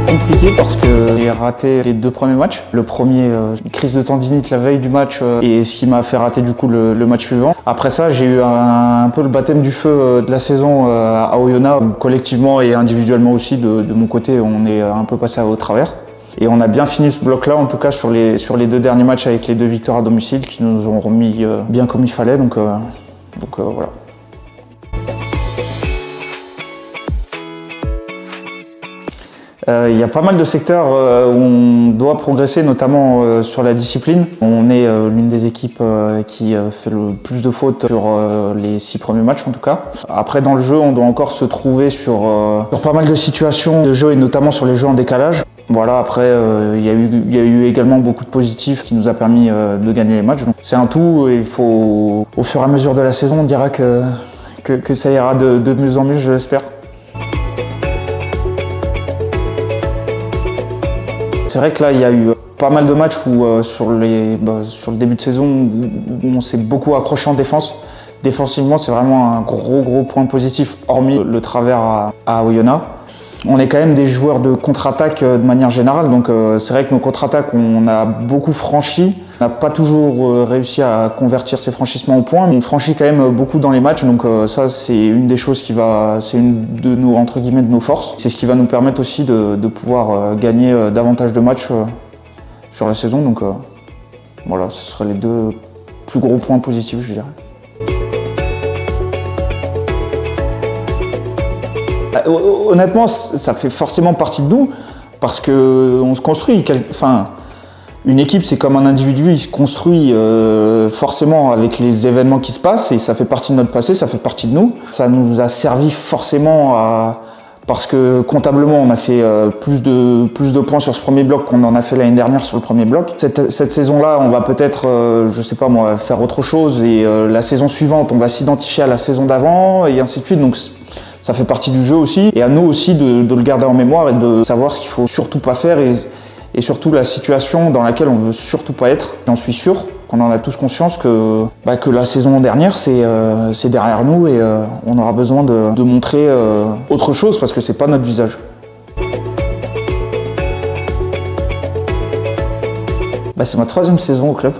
Compliqué parce que j'ai raté les 2 premiers matchs. Le premier, crise de tendinite la veille du match et ce qui m'a fait rater du coup le match suivant. Après ça, j'ai eu un peu le baptême du feu de la saison à Oyonnax, où collectivement et individuellement aussi de mon côté, on est un peu passé au travers. Et on a bien fini ce bloc-là, en tout cas sur les 2 derniers matchs avec les 2 victoires à domicile qui nous ont remis bien comme il fallait. Donc voilà. Il y a pas mal de secteurs où on doit progresser, notamment sur la discipline. On est l'une des équipes qui fait le plus de fautes sur les 6 premiers matchs en tout cas. Après dans le jeu, on doit encore se trouver sur pas mal de situations de jeu et notamment sur les jeux en décalage. Voilà, après il y a eu également beaucoup de positifs qui nous a permis de gagner les matchs. C'est un tout et il faut, au fur et à mesure de la saison, on dira que ça ira de mieux en mieux, je l'espère. C'est vrai que là, il y a eu pas mal de matchs où, sur le début de saison où on s'est beaucoup accroché en défense. Défensivement, c'est vraiment un gros point positif, hormis le travers à Oyonnax. On est quand même des joueurs de contre-attaque de manière générale, donc c'est vrai que nos contre-attaques, on a beaucoup franchi. On n'a pas toujours réussi à convertir ces franchissements au point, mais on franchit quand même beaucoup dans les matchs, donc ça c'est une des choses c'est une de nos, entre guillemets, de nos forces. C'est ce qui va nous permettre aussi de pouvoir gagner davantage de matchs sur la saison, donc voilà, ce seraient les 2 plus gros points positifs, je dirais. Honnêtement, ça fait forcément partie de nous, parce qu'on se construit. Enfin, une équipe, c'est comme un individu, il se construit forcément avec les événements qui se passent, et ça fait partie de notre passé, ça fait partie de nous. Ça nous a servi forcément parce que comptablement, on a fait plus de points sur ce premier bloc qu'on en a fait l'année dernière sur le premier bloc. Cette saison-là, on va peut-être, je sais pas moi, faire autre chose, et la saison suivante, on va s'identifier à la saison d'avant, et ainsi de suite. Donc, ça fait partie du jeu aussi, et à nous aussi de le garder en mémoire et de savoir ce qu'il faut surtout pas faire et surtout la situation dans laquelle on veut surtout pas être. J'en suis sûr qu'on en a tous conscience que la saison dernière c'est derrière nous, et on aura besoin de montrer autre chose parce que c'est pas notre visage. C'est ma 3e saison au club.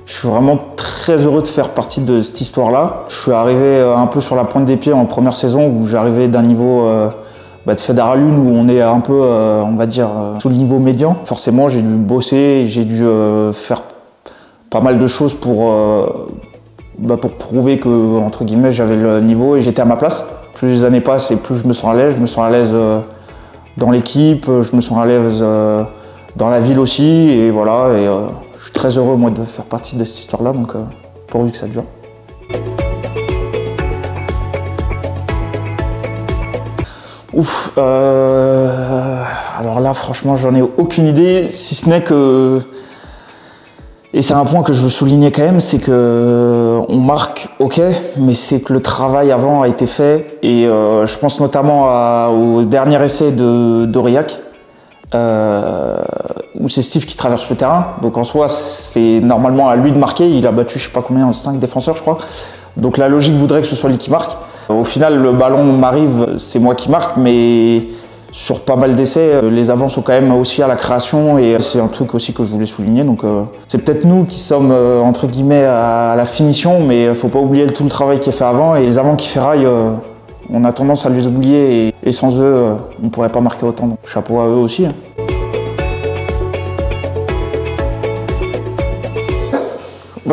Je suis vraiment très heureux de faire partie de cette histoire-là. Je suis arrivé un peu sur la pointe des pieds en première saison, où j'arrivais d'un niveau de Fédéral 1 où on est un peu, on va dire, sous le niveau médian. Forcément, j'ai dû bosser, j'ai dû faire pas mal de choses pour prouver que, entre guillemets, j'avais le niveau et j'étais à ma place. Plus les années passent et plus je me sens à l'aise. Je me sens à l'aise dans l'équipe, je me sens à l'aise dans la ville aussi, et voilà. Je suis très heureux, moi, de faire partie de cette histoire-là, donc pourvu que ça dure. Ouf, alors là, franchement, j'en ai aucune idée, si ce n'est que, et c'est un point que je veux souligner quand même, c'est que on marque, ok, mais c'est que le travail avant a été fait, et je pense notamment au dernier essai d'Aurillac, où c'est Steve qui traverse le terrain, donc en soi c'est normalement à lui de marquer. Il a battu je sais pas combien, 5 défenseurs je crois, donc la logique voudrait que ce soit lui qui marque. Au final le ballon m'arrive, c'est moi qui marque, mais sur pas mal d'essais les avants sont quand même aussi à la création, et c'est un truc aussi que je voulais souligner. Donc c'est peut-être nous qui sommes entre guillemets à la finition, mais faut pas oublier tout le travail qui est fait avant, et les avants qui ferraillent, on a tendance à les oublier, et sans eux on pourrait pas marquer autant, donc chapeau à eux aussi.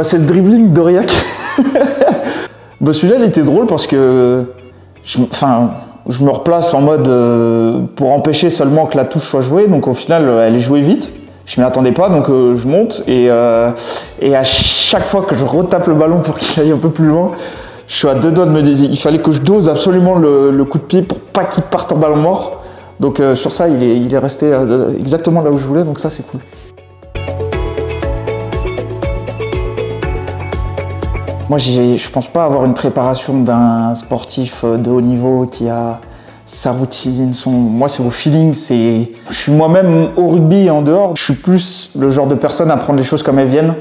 C'est le dribbling d'Aurillac. Celui-là, il était drôle parce que je me replace en mode pour empêcher seulement que la touche soit jouée. Donc au final, elle est jouée vite. Je m'y attendais pas, donc je monte. Et à chaque fois que je retape le ballon pour qu'il aille un peu plus loin, je suis à 2 doigts de me dire, il fallait que je dose absolument le coup de pied pour pas qu'il parte en ballon mort. Donc sur ça, il est resté exactement là où je voulais, donc ça c'est cool. Moi, je pense pas avoir une préparation d'un sportif de haut niveau qui a sa routine, moi c'est au feeling, je suis moi-même au rugby et en dehors. Je suis plus le genre de personne à prendre les choses comme elles viennent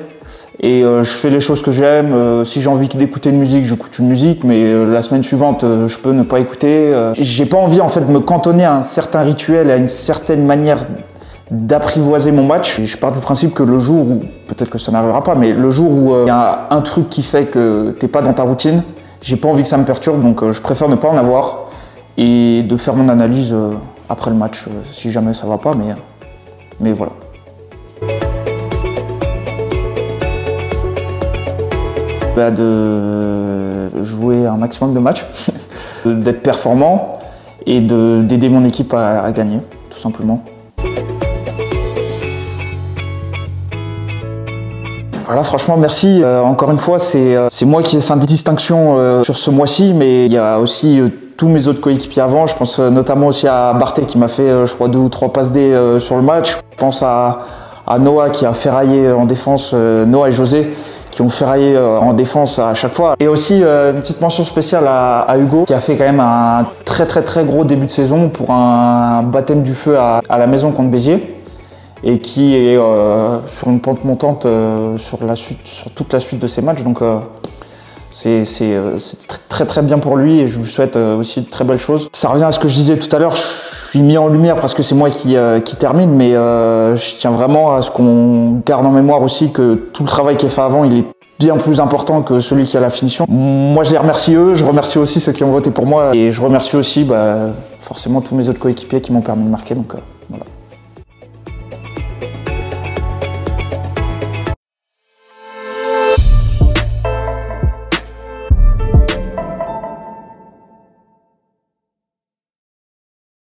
Et je fais les choses que j'aime. Si j'ai envie d'écouter une musique, j'écoute une musique, mais la semaine suivante, je peux ne pas écouter. J'ai pas envie en fait de me cantonner à un certain rituel, à une certaine manière d'apprivoiser mon match. Et je pars du principe que le jour où, peut-être que ça n'arrivera pas, mais le jour où il y a un truc qui fait que t'es pas dans ta routine, j'ai pas envie que ça me perturbe, donc je préfère ne pas en avoir et de faire mon analyse après le match, si jamais ça va pas, mais voilà. De jouer un maximum de matchs, d'être performant et d'aider mon équipe à gagner, tout simplement. Voilà, franchement, merci. Encore une fois, c'est moi qui ai cette distinction sur ce mois-ci, mais il y a aussi tous mes autres coéquipiers avant. Je pense notamment aussi à Barthé qui m'a fait, je crois, 2 ou 3 passes D sur le match. Je pense à Noah qui a ferraillé en défense, Noah et José, qui ont ferraillé en défense à chaque fois. Et aussi une petite mention spéciale à Hugo, qui a fait quand même un très gros début de saison pour un baptême du feu à la maison contre Béziers, et qui est sur une pente montante sur toute la suite de ses matchs. Donc c'est très bien pour lui et je lui souhaite aussi de très belles choses. Ça revient à ce que je disais tout à l'heure, je suis mis en lumière parce que c'est moi qui termine, mais je tiens vraiment à ce qu'on garde en mémoire aussi que tout le travail qui est fait avant, il est bien plus important que celui qui a la finition. Moi je les remercie eux, je remercie aussi ceux qui ont voté pour moi et je remercie aussi forcément tous mes autres coéquipiers qui m'ont permis de marquer. Donc,